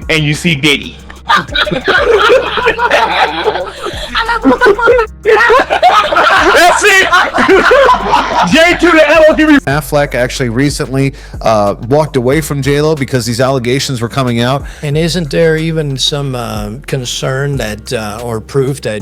And you see Diddy. That's it. J to the L. Give me. Affleck actually recently walked away from J.Lo because these allegations were coming out. And isn't there even some concern that or proof that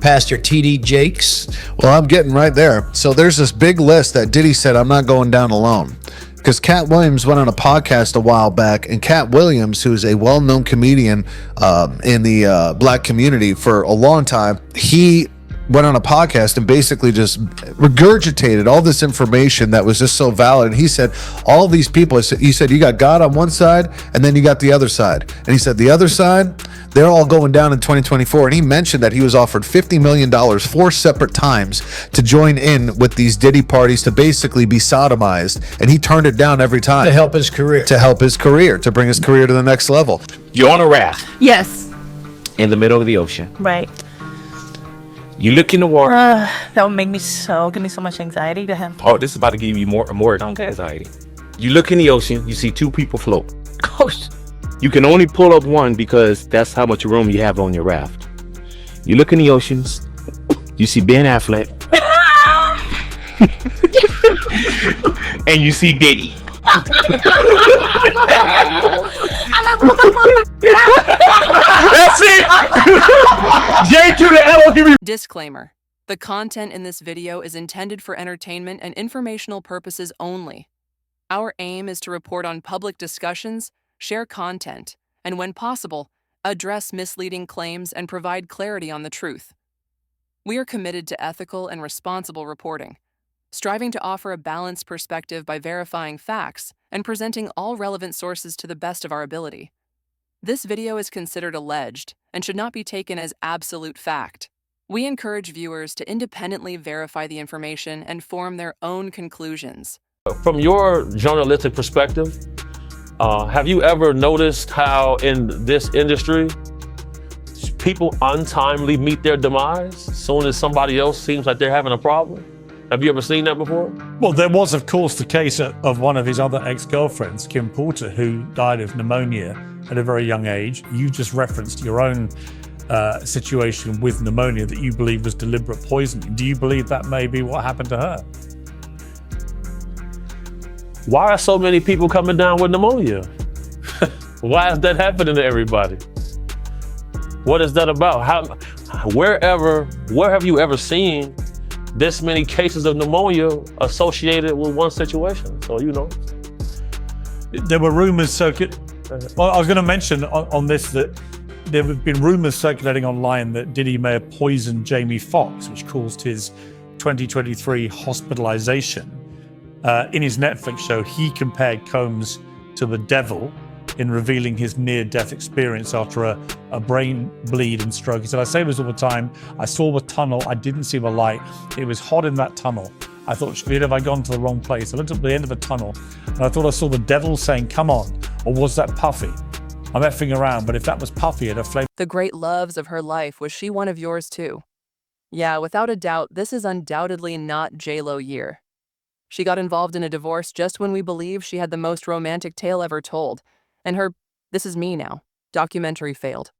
Pastor T.D. Jakes? Well, I'm getting right there. So there's this big list that Diddy said, I'm not going down alone. Because Cat Williams went on a podcast a while back, and Cat Williams, who is a well-known comedian in the black community for a long time, he went on a podcast and basically just regurgitated all this information that was just so valid. And he said, all these people, he said, you got God on one side, and then you got the other side. And he said, the other side, they're all going down in 2024. And he mentioned that he was offered $50 million 4 separate times to join in with these Diddy parties to basically be sodomized. And he turned it down every time. To help his career. To bring his career to the next level. You're on a raft Yes. in the middle of the ocean. Right. You look in the water. That would give me so much anxiety to him. Oh, this is about to give you more anxiety. You look in the ocean. You see 2 people float. Gosh. You can only pull up one because that's how much room you have on your raft. You look in the oceans. You see Ben Affleck. And you see Diddy. That's it. J to the L. Give me. Disclaimer. The content in this video is intended for entertainment and informational purposes only. Our aim is to report on public discussions, share content, and when possible, address misleading claims and provide clarity on the truth. We are committed to ethical and responsible reporting, striving to offer a balanced perspective by verifying facts and presenting all relevant sources to the best of our ability. This video is considered alleged and should not be taken as absolute fact. We encourage viewers to independently verify the information and form their own conclusions. From your journalistic perspective, have you ever noticed how in this industry, people untimely meet their demise as soon as somebody else seems like they're having a problem? Have you ever seen that before? Well, there was, of course, the case of one of his other ex-girlfriends, Kim Porter, who died of pneumonia at a very young age. You just referenced your own situation with pneumonia that you believe was deliberate poisoning. Do you believe that may be what happened to her? Why are so many people coming down with pneumonia? Why is that happening to everybody? What is that about? Where have you ever seen this many cases of pneumonia associated with one situation? So, There were rumors well, I was going to mention on this that there have been rumors circulating online that Diddy may have poisoned Jamie Foxx, which caused his 2023 hospitalization. In his Netflix show, he compared Combs to the devil in revealing his near-death experience after a brain bleed and stroke. He said, I say this all the time. I saw the tunnel. I didn't see the light. It was hot in that tunnel. I thought, have I gone to the wrong place? I looked at the end of the tunnel and I thought I saw the devil saying, come on. Or was that Puffy? I'm effing around, but if that was Puffy, it'd have flamed. The great loves of her life, was she one of yours too? Yeah, without a doubt, this is undoubtedly not J.Lo year. She got involved in a divorce just when we believed she had the most romantic tale ever told, and her "This Is Me Now" documentary failed.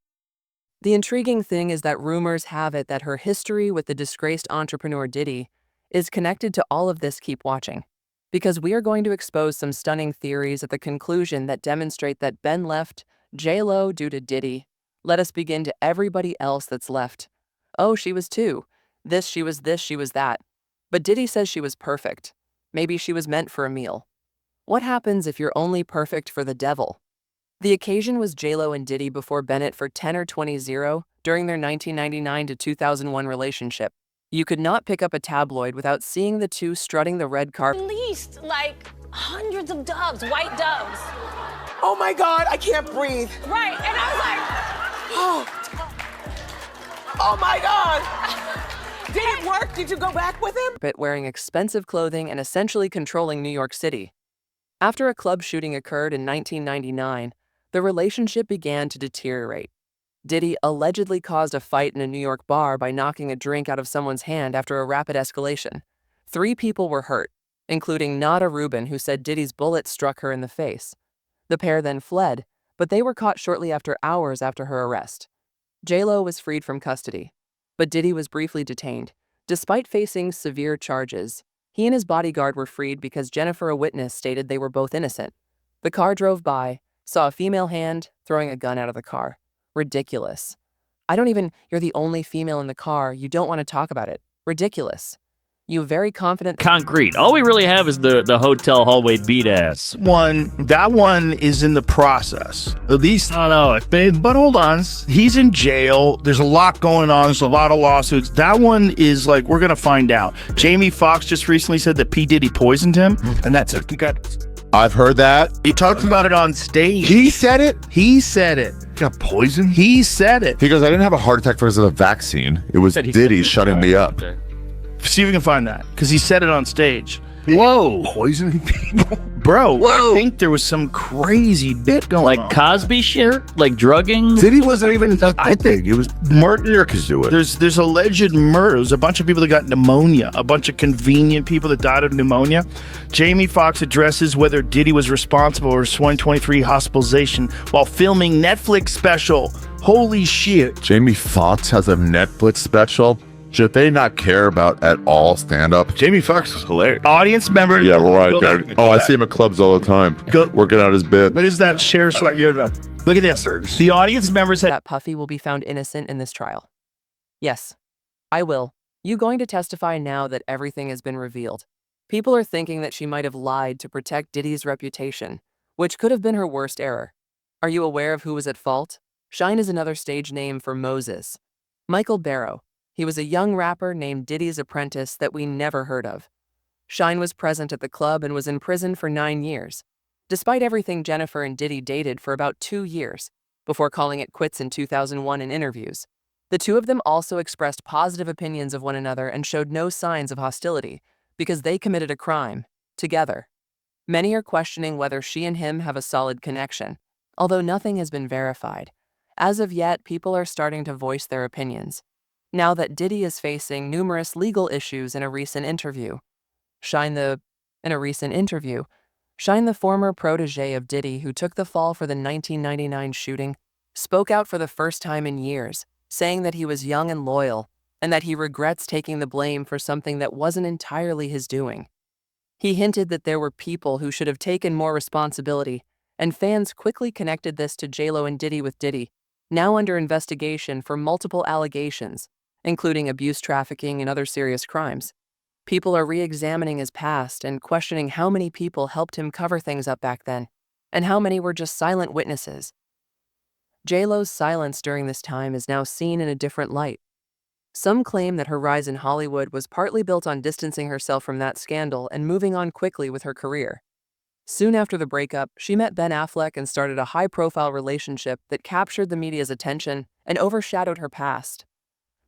The intriguing thing is that rumors have it that her history with the disgraced entrepreneur Diddy is connected to all of this. Keep watching, because we are going to expose some stunning theories at the conclusion that demonstrate that Ben left J.Lo due to Diddy. Let us begin to everybody else that's left. Oh, she was too. She was that. But Diddy says she was perfect. Maybe she was meant for a meal. What happens if you're only perfect for the devil? The occasion was J.Lo and Diddy before Bennett for 10 or 20-0 during their 1999 to 2001 relationship. You could not pick up a tabloid without seeing the two strutting the red carpet. At least like hundreds of doves, white doves. Oh my God, I can't breathe. Right, and I was like, oh my God. Did it work? Did you go back with him? Wearing expensive clothing and essentially controlling New York City. After a club shooting occurred in 1999, the relationship began to deteriorate. Diddy allegedly caused a fight in a New York bar by knocking a drink out of someone's hand after a rapid escalation. 3 people were hurt, including Nada Rubin, who said Diddy's bullet struck her in the face. The pair then fled, but they were caught shortly after, hours after her arrest. J.Lo was freed from custody, but Diddy was briefly detained. Despite facing severe charges, he and his bodyguard were freed because Jennifer, a witness, stated they were both innocent. The car drove by, saw a female hand throwing a gun out of the car. Ridiculous. You're the only female in the car. You don't want to talk about it. Ridiculous. You very confident. Concrete. All we really have is the hotel hallway beat ass. That one is in the process. At least, I don't know. But hold on. He's in jail. There's a lot going on. There's a lot of lawsuits. That one is like, we're going to find out. Jamie Foxx just recently said that P. Diddy poisoned him. And that's it. I've heard that. He talked about it on stage. He said it? He said it. He got poisoned? He said it. He goes, I didn't have a heart attack because of the vaccine. It was Diddy shutting me up. See if we can find that, because he said it on stage. Whoa. Poisoning people? Bro, whoa. I think there was some crazy bit going on. Like Cosby shit? Like drugging? Diddy wasn't even I think it was murder could do it. There's alleged murder. There's a bunch of people that got pneumonia, a bunch of convenient people that died of pneumonia. Jamie Foxx addresses whether Diddy was responsible for his 2023 hospitalization while filming Netflix special. Holy shit. Jamie Foxx has a Netflix special. Should they not care about at all stand-up? Jamie Foxx is hilarious. Audience member. Yeah, right. I see him at clubs all the time. Working out his bit. What is that share slide? Look at this. The audience members said that Puffy will be found innocent in this trial. Yes, I will. You going to testify now that everything has been revealed? People are thinking that she might have lied to protect Diddy's reputation, which could have been her worst error. Are you aware of who was at fault? Shine is another stage name for Moses. Michael Barrow. He was a young rapper named Diddy's apprentice that we never heard of. Shine was present at the club and was in prison for 9 years. Despite everything, Jennifer and Diddy dated for about 2 years before calling it quits in 2001 in interviews. The two of them also expressed positive opinions of one another and showed no signs of hostility because they committed a crime together. Many are questioning whether she and him have a solid connection, although nothing has been verified. As of yet, people are starting to voice their opinions. Now that Diddy is facing numerous legal issues in a recent interview. Shine, the former protege of Diddy who took the fall for the 1999 shooting, spoke out for the first time in years, saying that he was young and loyal and that he regrets taking the blame for something that wasn't entirely his doing. He hinted that there were people who should have taken more responsibility, and fans quickly connected this to J.Lo and Diddy, with Diddy now under investigation for multiple allegations, including abuse, trafficking, and other serious crimes. People are re-examining his past and questioning how many people helped him cover things up back then, and how many were just silent witnesses. J.Lo's silence during this time is now seen in a different light. Some claim that her rise in Hollywood was partly built on distancing herself from that scandal and moving on quickly with her career. Soon after the breakup, she met Ben Affleck and started a high-profile relationship that captured the media's attention and overshadowed her past.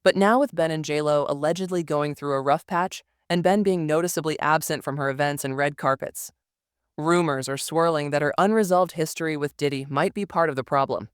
But now, with Ben and J.Lo allegedly going through a rough patch and Ben being noticeably absent from her events and red carpets, rumors are swirling that her unresolved history with Diddy might be part of the problem.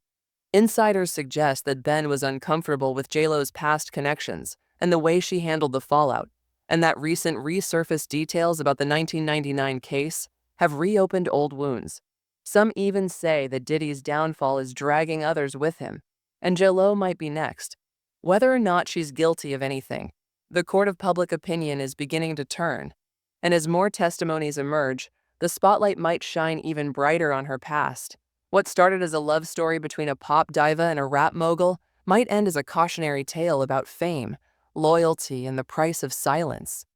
Insiders suggest that Ben was uncomfortable with J.Lo's past connections and the way she handled the fallout, and that recent resurfaced details about the 1999 case have reopened old wounds. Some even say that Diddy's downfall is dragging others with him, and J.Lo might be next. Whether or not she's guilty of anything, the court of public opinion is beginning to turn, and as more testimonies emerge, the spotlight might shine even brighter on her past. What started as a love story between a pop diva and a rap mogul might end as a cautionary tale about fame, loyalty, and the price of silence.